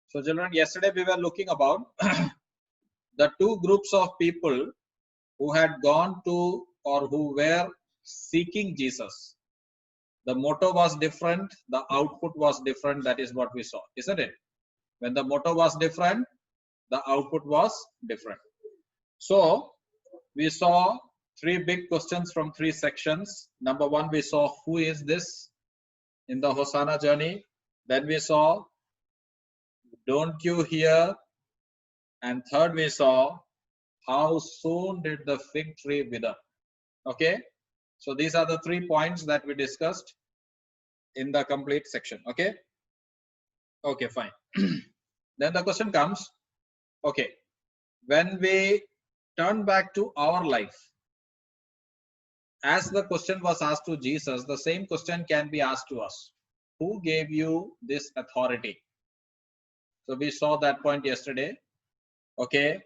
So children, yesterday we were looking about the two groups of people who had gone to or who were seeking Jesus. The motto was different, the output was different. That is what we saw, isn't it? When the motto was different, the output was different. So we saw three big questions from three sections. Number one, we saw who is this in the Hosanna journey. Then we saw, don't you hear? And third, we saw, how soon did the fig tree wither? Okay, so these are the 3 points that we discussed in the complete section. Okay, fine. Then the question comes, okay, when we turn back to our life, as the question was asked to Jesus, the same question can be asked to us. Who gave you this authority? So we saw that point yesterday. Okay,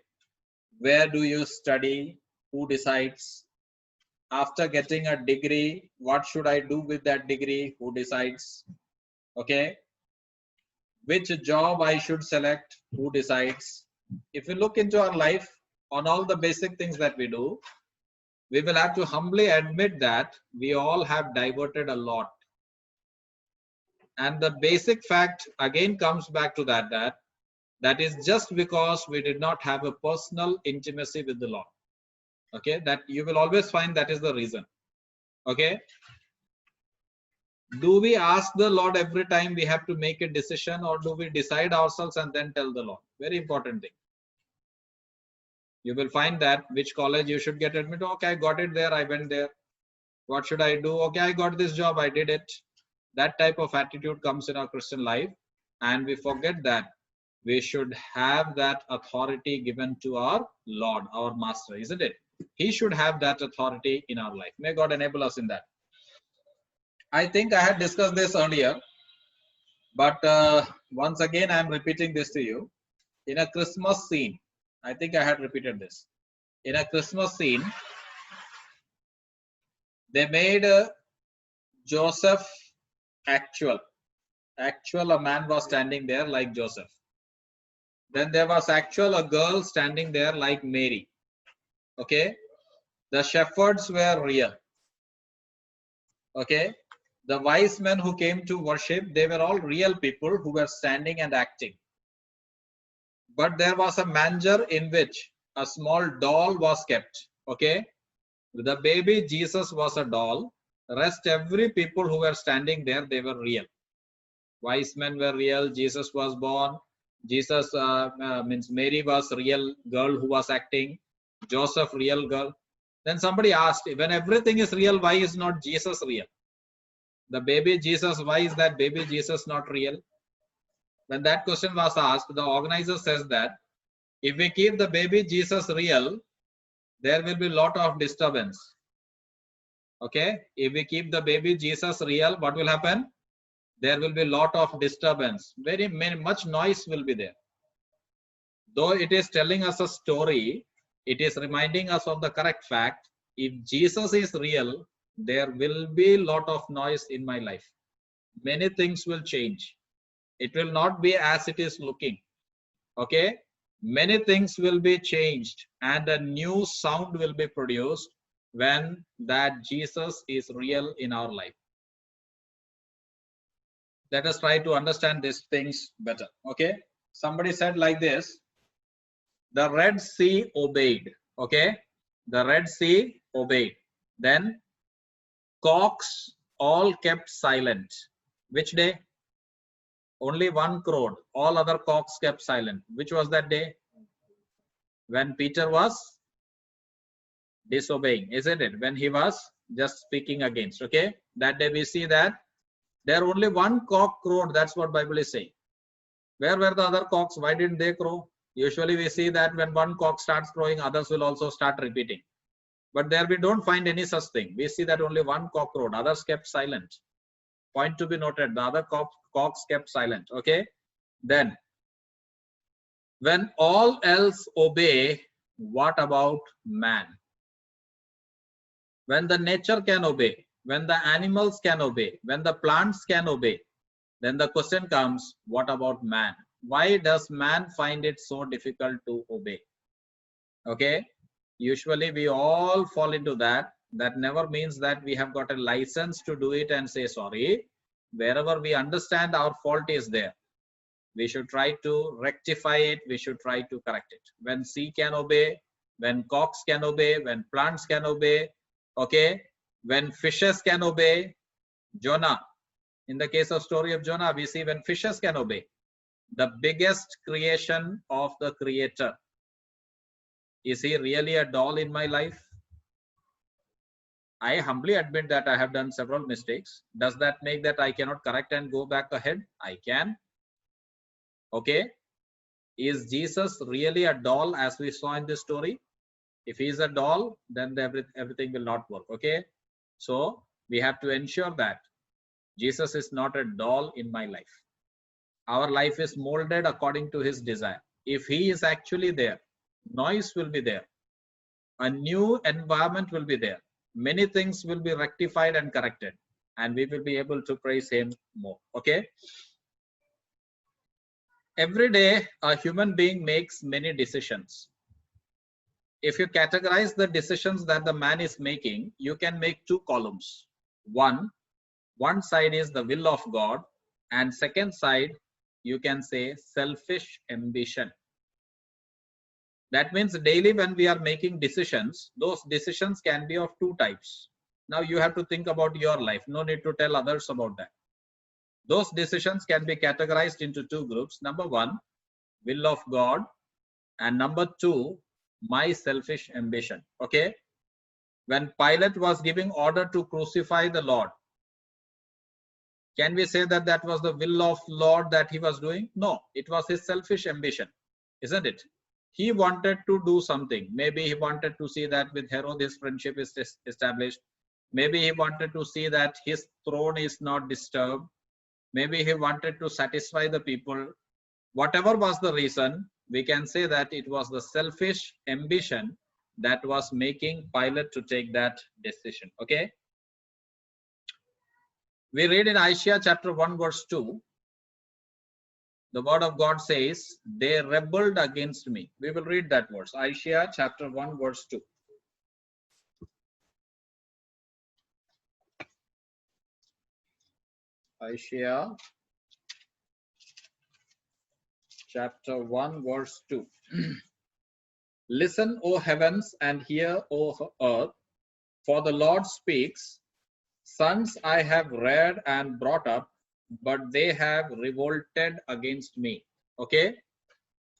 where do you study? Who decides? After getting a degree, what should I do with that degree? Who decides? Okay, which job I should select? Who decides? If we look into our life on all the basic things that we do, we will have to humbly admit that we all have diverted a lot. And the basic fact again comes back to that is just because we did not have a personal intimacy with the Lord. Okay, that you will always find that is the reason. Okay, do we ask the Lord every time we have to make a decision, or do we decide ourselves and then tell the Lord? Very important thing. You will find that which college you should get admitted. Okay, I got it there, I went there. What should I do? Okay, I got this job, I did it. That type of attitude comes in our Christian life, and we forget that we should have that authority given to our Lord, our Master, isn't it? He should have that authority in our life. May God enable us in that. I think I had discussed this earlier, but once again I am repeating this to you. In a Christmas scene, I think I had repeated this. In a Christmas scene, they made Joseph actual. A man was standing there like Joseph. Then there was a girl standing there like Mary. Okay, the shepherds were real. Okay, the wise men who came to worship, they were all real people who were standing and acting. But there was a manger in which a small doll was kept. Okay, the baby Jesus was a doll. Rest every people who were standing there, they were real. Wise men were real. Jesus was born. Jesus means Mary was real girl who was acting. Joseph real girl. Then somebody asked, when everything is real, why is not Jesus real? The baby Jesus, why is that baby Jesus not real? When that question was asked, the organizer says that if we keep the baby Jesus real, there will be a lot of disturbance. Okay, if we keep the baby Jesus real, what will happen? There will be a lot of disturbance. Very much noise will be there. Though it is telling us a story, it is reminding us of the correct fact. If Jesus is real, there will be a lot of noise in my life. Many things will change. It will not be as it is looking. Okay, many things will be changed, and a new sound will be produced when that Jesus is real in our life. Let us try to understand these things better. Okay, somebody said like this: the Red Sea obeyed. Okay, the Red Sea obeyed. Then cocks all kept silent. Which day? Only one crowed. All other cocks kept silent. Which was that day? When Peter was disobeying, isn't it? When he was just speaking against. Okay, that day we see that there only one cock crowed. That's what Bible is saying. Where were the other cocks? Why didn't they crow? Usually we see that when one cock starts crowing, others will also start repeating. But there we don't find any such thing. We see that only one cock crowed. Others kept silent. Point to be noted. The other cocks kept silent. Okay. Then, when all else obey, what about man? When the nature can obey, when the animals can obey, when the plants can obey, then the question comes, what about man? Why does man find it so difficult to obey? Okay, usually we all fall into that. That never means that we have got a license to do it and say sorry. Wherever we understand our fault is there, we should try to rectify it. We should try to correct it. When sea can obey, when cocks can obey, when plants can obey, okay, when fishes can obey, Jonah, in the case of story of Jonah, we see when fishes can obey, the biggest creation of the creator. Is he really a doll in my life? I humbly admit that I have done several mistakes. Does that make that I cannot correct and go back ahead? I can. Okay. Is Jesus really a doll as we saw in this story? If he is a doll, then everything will not work. Okay. So we have to ensure that Jesus is not a doll in my life. Our life is molded according to his desire. If he is actually there, noise will be there. A new environment will be there. Many things will be rectified and corrected, and we will be able to praise him more. Okay. Every day, a human being makes many decisions. If you categorize the decisions that the man is making, you can make two columns. One side is the will of God, and second side, you can say selfish ambition. That means daily when we are making decisions, those decisions can be of two types. Now you have to think about your life. No need to tell others about that. Those decisions can be categorized into two groups. Number one, will of God, and number two, my selfish ambition. Okay. When Pilate was giving order to crucify the Lord, can we say that that was the will of Lord that he was doing? No, it was his selfish ambition, isn't it? He wanted to do something. Maybe he wanted to see that with Herod his friendship is established. Maybe he wanted to see that his throne is not disturbed. Maybe he wanted to satisfy the people. Whatever was the reason, we can say that it was the selfish ambition that was making Pilate to take that decision. Okay. We read in Isaiah chapter 1 verse 2. The word of God says, they rebelled against me. We will read that verse. Isaiah chapter 1 verse 2. Isaiah chapter 1 verse 2. Listen, O heavens, and hear, O earth, for the Lord speaks. Sons I have reared and brought up, but they have revolted against me. Okay.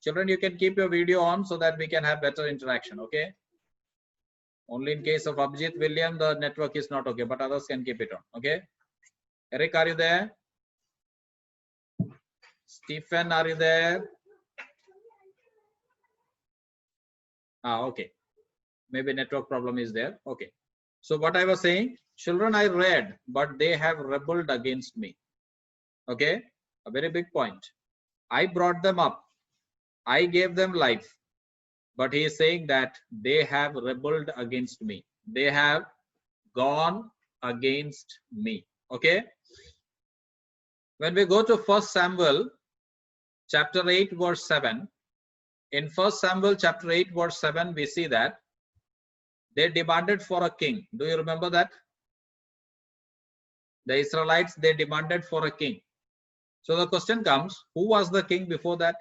Children, you can keep your video on so that we can have better interaction. Okay. Only in case of Abhijit William, the network is not okay, but others can keep it on. Okay. Eric, are you there? Stephen, are you there? Okay. Maybe network problem is there. Okay. So what I was saying, children I read, but they have rebelled against me. Okay. A very big point. I brought them up. I gave them life. But he is saying that they have rebelled against me. They have gone against me. Okay. When we go to 1 Samuel chapter 8 verse 7, in 1 Samuel chapter 8 verse 7, we see that they demanded for a king. Do you remember that? The Israelites, they demanded for a king. So the question comes, who was the king before that?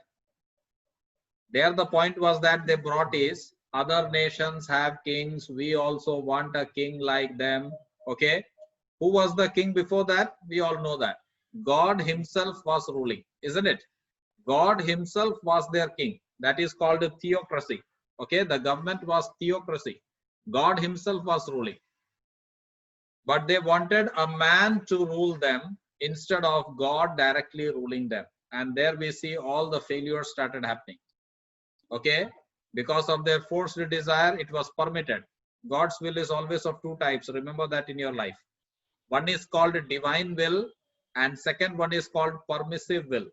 There the point was that they brought is, other nations have kings, we also want a king like them. Okay. Who was the king before that? We all know that. God himself was ruling, isn't it? God himself was their king. That is called a theocracy. Okay. The government was theocracy. God himself was ruling. But they wanted a man to rule them instead of God directly ruling them. And there we see all the failures started happening. Okay, because of their forced desire, it was permitted. God's will is always of two types. Remember that in your life. One is called divine will, and second one is called permissive will.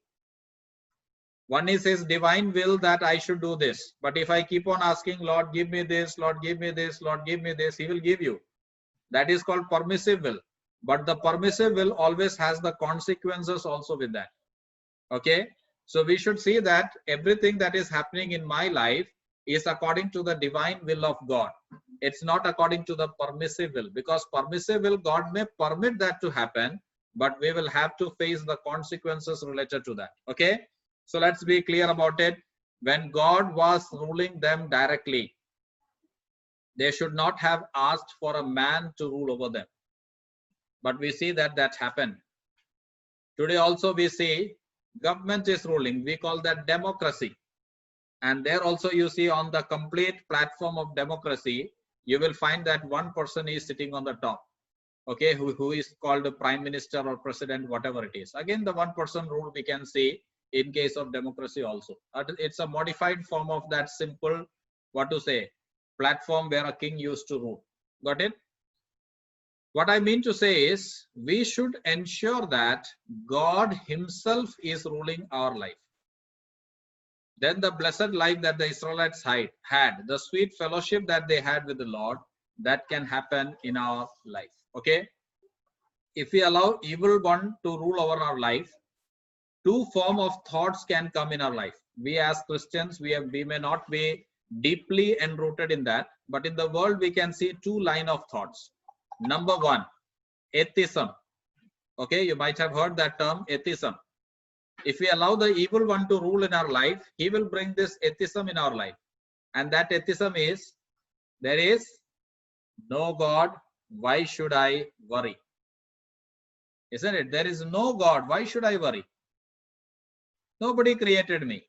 One is his divine will that I should do this. But if I keep on asking, Lord, give me this, Lord, give me this, Lord, give me this, he will give you. That is called permissive will. But the permissive will always has the consequences also with that. Okay. So we should see that everything that is happening in my life is according to the divine will of God. It's not according to the permissive will, because permissive will, God may permit that to happen, but we will have to face the consequences related to that. Okay, so let's be clear about it. When God was ruling them directly, they should not have asked for a man to rule over them, but we see that that happened. Today also we see government is ruling, we call that democracy. And there also you see on the complete platform of democracy, you will find that one person is sitting on the top, okay, who is called a prime minister or president, whatever it is. Again, the one person rule we can see in case of democracy also. It's a modified form of that simple, what to say, platform where a king used to rule. Got it? What I mean to say is, we should ensure that God himself is ruling our life. Then the blessed life that the Israelites had, the sweet fellowship that they had with the Lord, that can happen in our life. Okay? If we allow evil one to rule over our life, two form of thoughts can come in our life. We as Christians, we may not be deeply enrooted in that, but in the world we can see two line of thoughts. Number one, atheism. Okay, you might have heard that term, atheism. If we allow the evil one to rule in our life, he will bring this atheism in our life. And that atheism is, there is no God, why should I worry? Isn't it? There is no God, why should I worry? Nobody created me.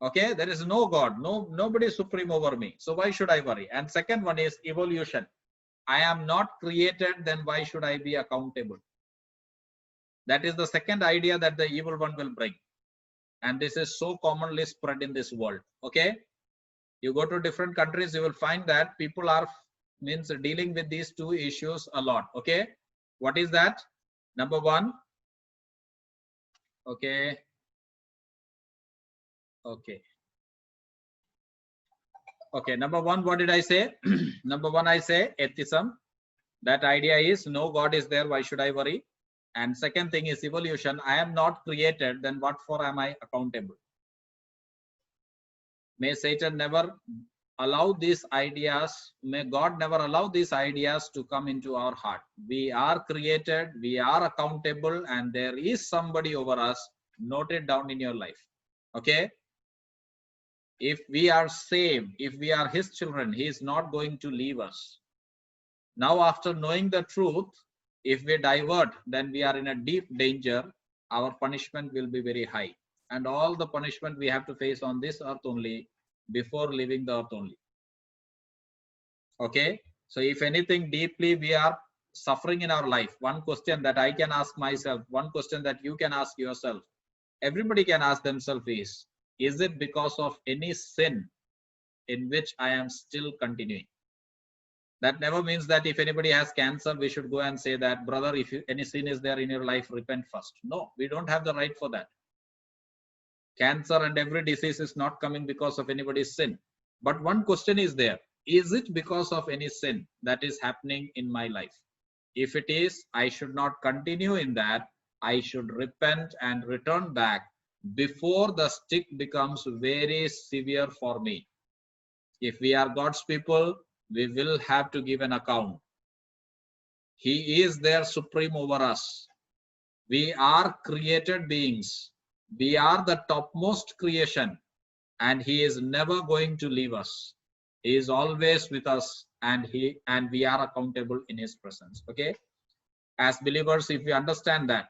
Okay, there is no God, nobody is supreme over me. So why should I worry? And second one is evolution. I am not created, then why should I be accountable? That is the second idea that the evil one will bring. And this is so commonly spread in this world. Okay, you go to different countries, you will find that people are dealing with these two issues a lot. Okay, what is that? Number one, okay, number one, what did I say? Number one, I say atheism. That idea is no God is there, why should I worry? And second thing is evolution. I am not created, then what for am I accountable? May Satan never allow these ideas, may God never allow these ideas to come into our heart. We are created, we are accountable, and there is somebody over us. Note it down in your life. Okay, if we are saved, if we are his children, he is not going to leave us. Now after knowing the truth, if we divert, then we are in a deep danger. Our punishment will be very high, and all the punishment we have to face on this earth only, before leaving the earth only. Okay, so if anything deeply we are suffering in our life, one question that I can ask myself, one question that you can ask yourself, everybody can ask themselves is it because of any sin in which I am still continuing? That never means that if anybody has cancer, we should go and say that, brother, if any sin is there in your life, repent first. No, we don't have the right for that. Cancer and every disease is not coming because of anybody's sin. But one question is there. Is it because of any sin that is happening in my life? If it is, I should not continue in that. I should repent and return back before the stick becomes very severe for me. If we are God's people, we will have to give an account. He is there supreme over us. We are created beings. We are the topmost creation, and he is never going to leave us. He is always with us, and we are accountable in his presence. Okay, as believers, if we understand that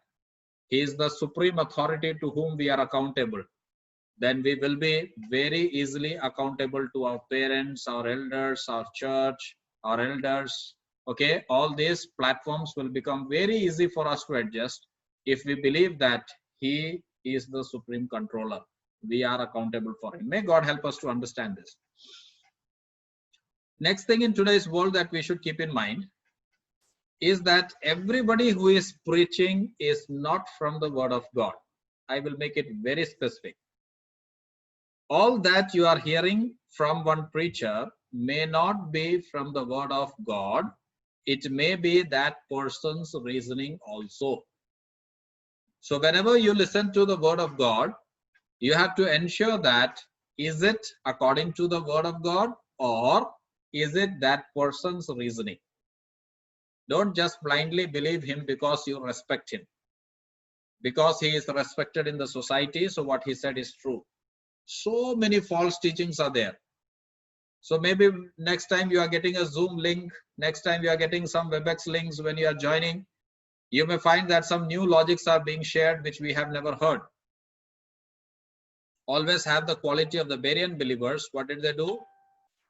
he is the supreme authority to whom we are accountable, then we will be very easily accountable to our parents, our elders, our church, our elders. Okay, all these platforms will become very easy for us to adjust if we believe that he is the supreme controller. We are accountable for him. May God help us to understand this. Next thing in today's world that we should keep in mind is that everybody who is preaching is not from the word of God. I will make it very specific. All that you are hearing from one preacher may not be from the word of God. It may be that person's reasoning also. So whenever you listen to the word of God, You have to ensure that is it according to the word of God or is it that person's reasoning? Don't just blindly believe him because you respect him. Because he is respected in the society, so what he said is true. So many false teachings are there. So maybe next time you are getting a Zoom link, next time you are getting some WebEx links when you are joining, you may find that some new logics are being shared which we have never heard. Always have the quality of the Berean believers. What did they do?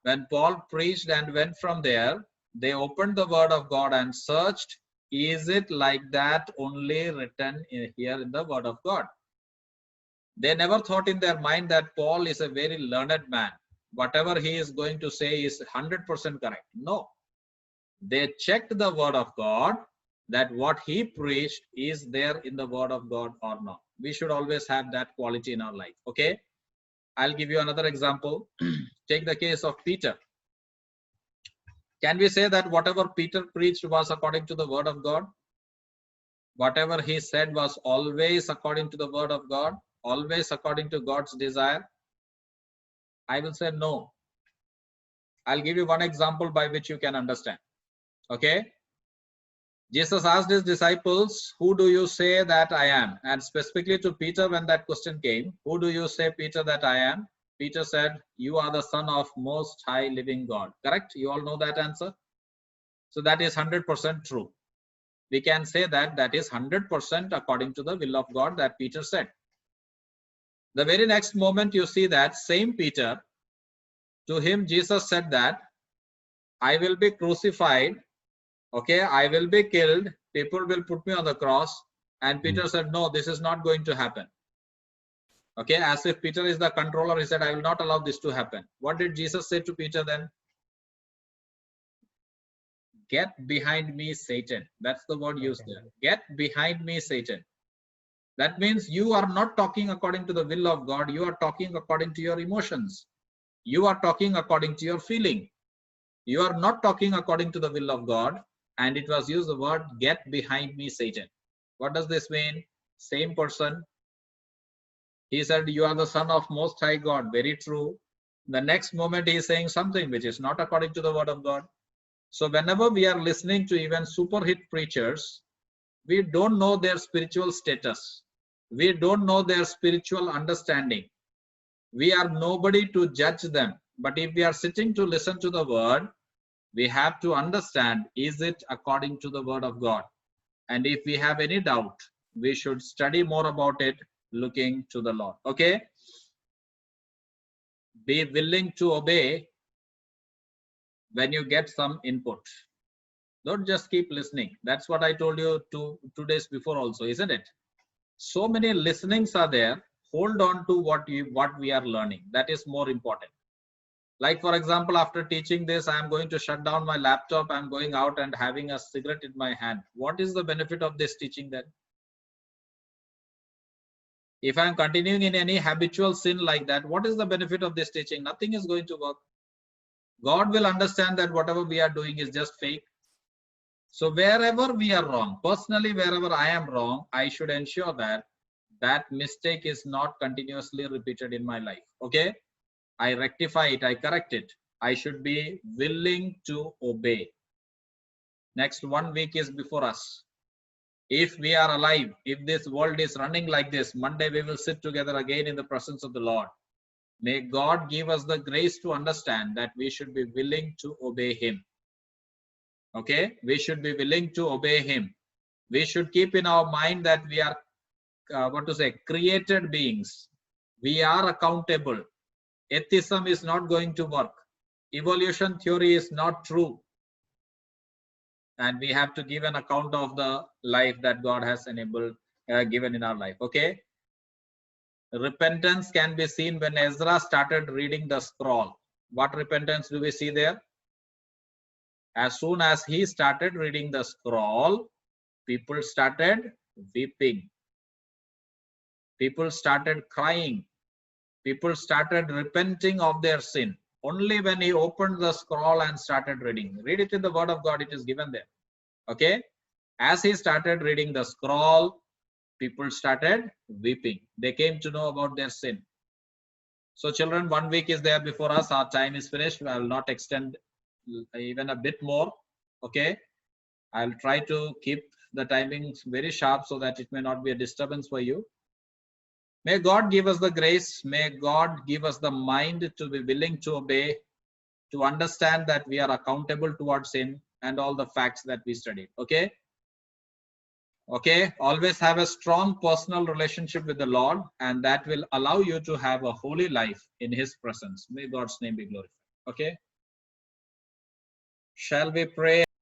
When Paul preached and went from there, they opened the word of God and searched, is it like that only written here in the word of God? They never thought in their mind that Paul is a very learned man. Whatever he is going to say is 100% correct. No. They checked the word of God that what he preached is there in the word of God or not. We should always have that quality in our life. Okay. I'll give you another example. Take the case of Peter. Can we say that whatever Peter preached was according to the word of God? Whatever he said was always according to the word of God, always according to God's desire? I will say no. I'll give you one example by which you can understand. Okay. Jesus asked his disciples, who do you say that I am? And specifically to Peter, when that question came, who do you say, Peter, that I am? Peter said, you are the Son of Most High Living God. Correct? You all know that answer. So that is 100% true. We can say that that is 100% according to the will of God that Peter said. The very next moment you see that same Peter, to him Jesus said that I will be crucified, okay, I will be killed, people will put me on the cross, and Peter said, no, this is not going to happen. Okay, as if Peter is the controller, he said, I will not allow this to happen. What did Jesus say to Peter then? Get behind me, Satan. That's the word used there. Get behind me, Satan. That means you are not talking according to the will of God. You are talking according to your emotions. You are talking according to your feeling. You are not talking according to the will of God. And it was used the word, get behind me, Satan. What does this mean? Same person. He said, you are the Son of Most High God. Very true. The next moment he is saying something which is not according to the word of God. So whenever we are listening to even super hit preachers, we don't know their spiritual status. We don't know their spiritual understanding. We are nobody to judge them. But if we are sitting to listen to the word, we have to understand, is it according to the word of God? And if we have any doubt, we should study more about it, looking to the Lord. Okay? Be willing to obey when you get some input. Don't just keep listening. That's what I told you 2 days before also, isn't it? So many listenings are there. Hold on to what we are learning. That is more important. Like, for example, after teaching this, I am going to shut down my laptop. I'm going out and having a cigarette in my hand. What is the benefit of this teaching then? If I'm continuing in any habitual sin like that, what is the benefit of this teaching? Nothing is going to work. God will understand that whatever we are doing is just fake. So wherever we are wrong, personally, wherever I am wrong, I should ensure that that mistake is not continuously repeated in my life. Okay? I rectify it, I correct it. I should be willing to obey. Next 1 week is before us. If we are alive, if this world is running like this, Monday we will sit together again in the presence of the Lord. May God give us the grace to understand that we should be willing to obey Him. Okay? We should be willing to obey Him. We should keep in our mind that we are, created beings. We are accountable. Atheism is not going to work. Evolution theory is not true. And we have to give an account of the life that God has given in our life. Okay? Repentance can be seen when Ezra started reading the scroll. What repentance do we see there? As soon as he started reading the scroll, people started weeping. People started crying. People started repenting of their sin. Only when he opened the scroll and started reading. Read it in the word of God, it is given there. Okay? As he started reading the scroll, people started weeping. They came to know about their sin. So children, 1 week is there before us. Our time is finished. I will not extend even a bit more. Okay. I'll try to keep the timings very sharp so that it may not be a disturbance for you. May God give us the grace. May God give us the mind to be willing to obey, to understand that we are accountable towards Him and all the facts that we studied. Okay. Okay. Always have a strong personal relationship with the Lord, and that will allow you to have a holy life in His presence. May God's name be glorified. Okay. Shall we pray?